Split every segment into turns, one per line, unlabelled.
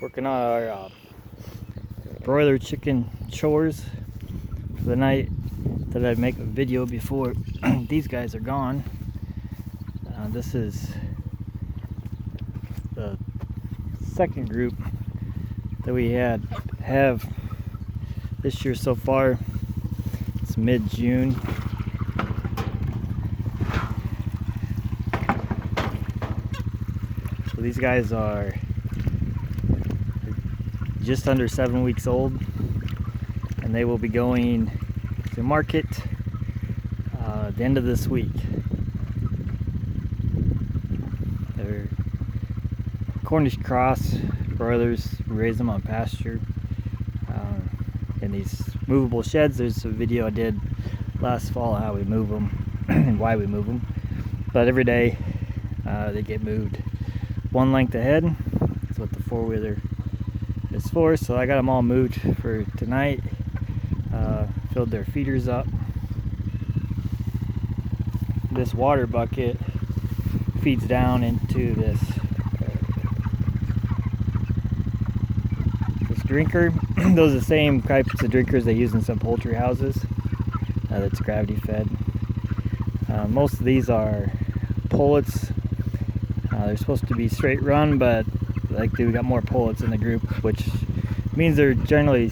Working on our broiler chicken chores for the night. Thought I'd make a video before these guys are gone. This is the second group that we have this year so far. It's mid-June. So these guys are just under 7 weeks old, and they will be going to market at the end of this week. They're Cornish cross broilers. We raise them on pasture in these movable sheds. There's a video I did last fall how we move them and why we move them. But every day they get moved one length ahead. That's what the four-wheeler is for. So I got them all moved for tonight. Filled their feeders up. This water bucket feeds down into this drinker. Those are the same types of drinkers they use in some poultry houses. That's gravity fed. Most of these are pullets. They're supposed to be straight run, but we got more pullets in the group, which means they're generally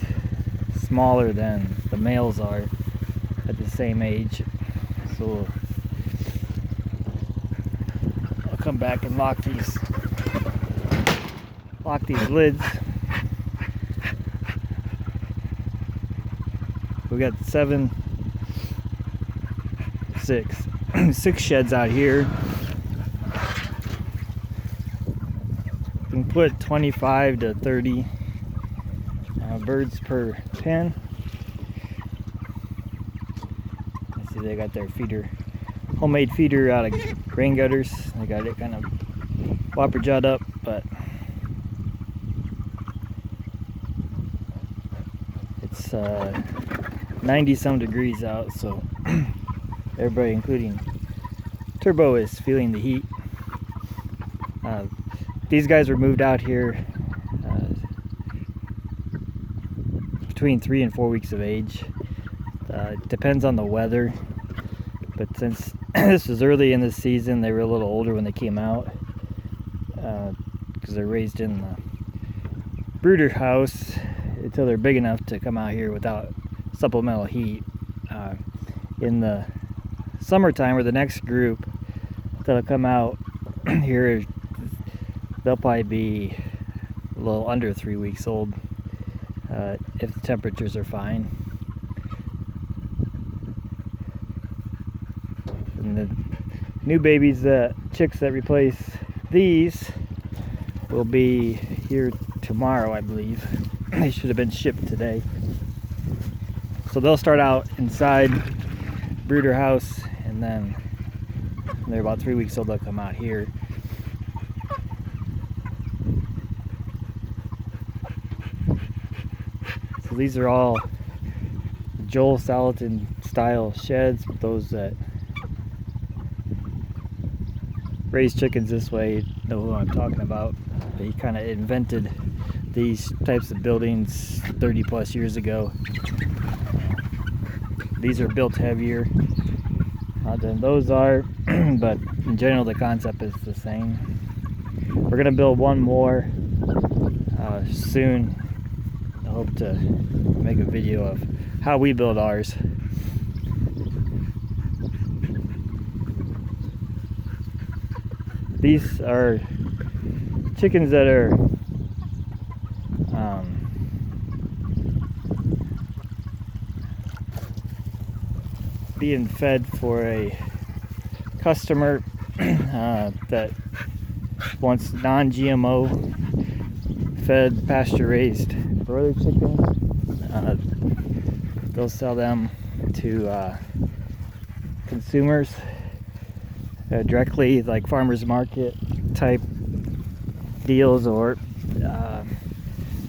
smaller than the males are at the same age. So I'll come back and lock these lids. We got six sheds out here. You can put 25 to 30 birds per pen. See, they got their feeder, homemade feeder out of grain gutters. They got it kind of whopper jawed up, but it's 90 some degrees out, so everybody, including Turbo, is feeling the heat. These guys were moved out here between 3 and 4 weeks of age. It depends on the weather, but since this was early in the season, they were a little older when they came out, because they're raised in the brooder house until they're big enough to come out here without supplemental heat. In the summertime, or the next group that'll come out here, they'll probably be a little under 3 weeks old if the temperatures are fine. And the new babies, the chicks that replace these, will be here tomorrow, I believe. They should have been shipped today. So they'll start out inside brooder house, and then when they're about 3 weeks old, they'll come out here. So these are all Joel Salatin style sheds. Those that raise chickens this way know who I'm talking about. He kind of invented these types of buildings 30 plus years ago. These are built heavier than those are, but in general the concept is the same. We're gonna build one more soon. I hope to make a video of how we build ours. These are chickens that are being fed for a customer that wants non-GMO fed pasture raised broiler chickens. They'll sell them to consumers directly, like farmers market type deals, or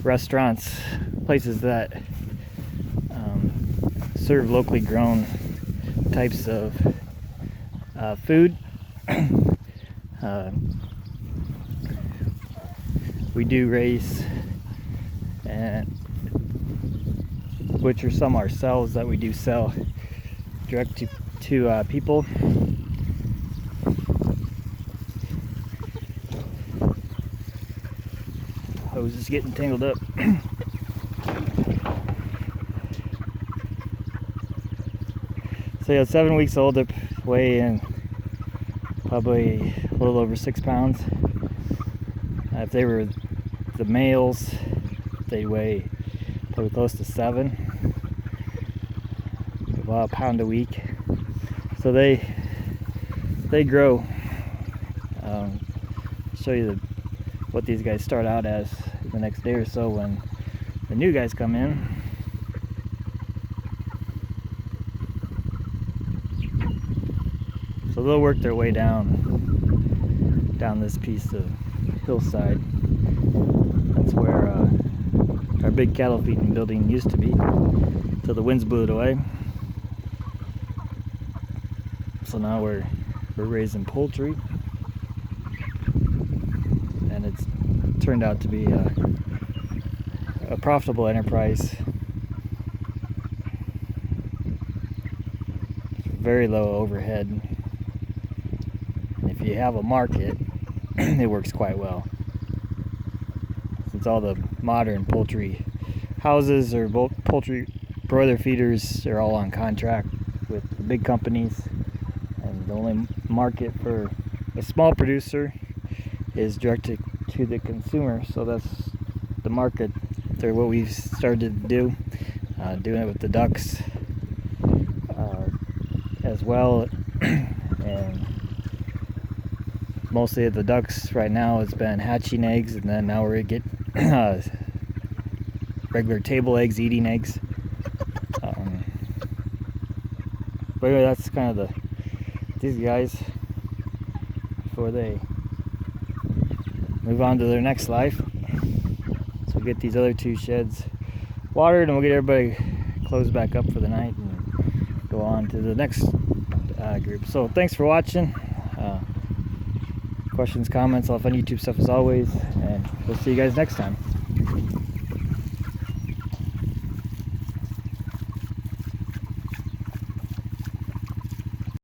restaurants, places that serve locally grown types of food. We do raise and butcher some ourselves that we do sell direct to people. I was just getting tangled up. So yeah, 7 weeks old, they weigh in probably a little over 6 pounds. If they were the males, they weigh probably close to 7, about a pound a week. So they grow. Show you what these guys start out as the next day or so when the new guys come in. So they'll work their way down this piece of hillside. That's where our big cattle feeding building used to be, till the winds blew it away. So now we're raising poultry, and it's turned out to be a profitable enterprise. Very low overhead, and if you have a market, it works quite well. Since all the modern poultry houses or poultry broiler feeders are all on contract with the big companies, and the only market for a small producer is directed to the consumer. So that's the market, or what we've started to do, doing it with the ducks as well. And mostly the ducks right now has been hatching eggs, and then now we're getting regular table eggs, eating eggs. But anyway, that's kind of these guys before they move on to their next life. So we'll get these other 2 sheds watered, and we'll get everybody closed back up for the night and go on to the next group. So thanks for watching. Questions, comments, all fun YouTube stuff as always, and we'll see you guys next time.